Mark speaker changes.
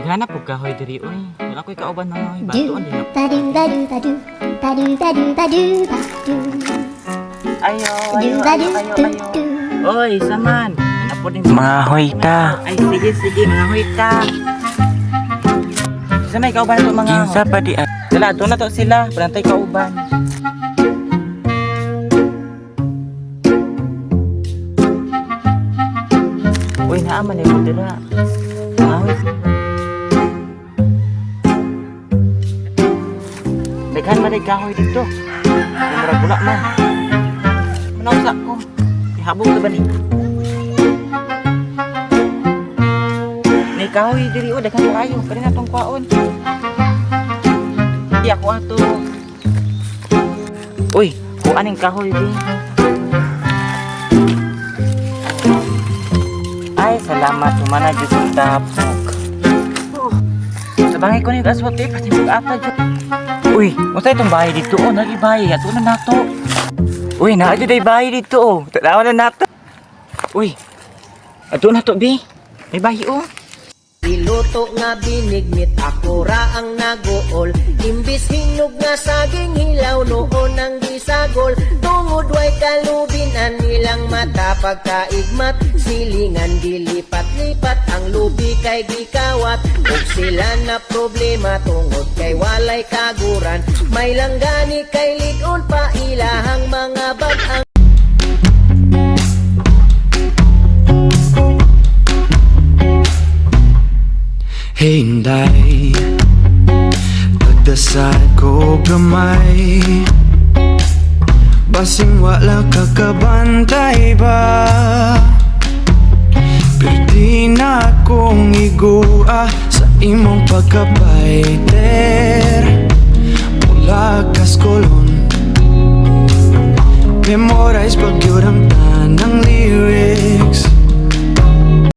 Speaker 1: Naghanap ko kahoy diri oy. Wala ko'y kauban na oy. Batuan din ako. Ayo. Oy, saman. Napo din mga hoyta. Ay sige mga hoyta. Sa may kauban to mga kinsa pa di. Dala to na to sila. Plantay kauban. Uy, naaman yung dala. Ahoy. Daghan man kahoy dito. Mura pula man. Manawsa ko. Ihabog na ba ni? May kahoy diri o daghan kayo. Kani na tong kwaon. Di ako ato. Uy, kuan ning kahoy di. Ay, salamat. Humana dyan sa tapok. Sa bangay ko na yung aswat eh. Pati mag-ata dyan. Uy, masaya itong bahay dito. O, nag-ibahay. Ato na nato. Uy, naadyo na yung bahay dito. O, tanawa na nato. Uy, ato na to, B. May bahay, o.
Speaker 2: Iluto nga binignit ako ra ang nagool. Imbis hinog nga saging hilaw noon ang gisagol. Tungod way kalubin ang nilang mata pagkaigmat. Silingan dilipat-lipat ang lubi kay gikawat. Ug sila na problema tungod kay walay kaguran. May langgani kay ligon pa ilahang mga bag-ang
Speaker 3: Hinday Pagdasad ko gamay Basing wala kakabantay ba Perdi na akong igua Sa imong pagkapaiter Mula kaskolon Memorize pag yun ang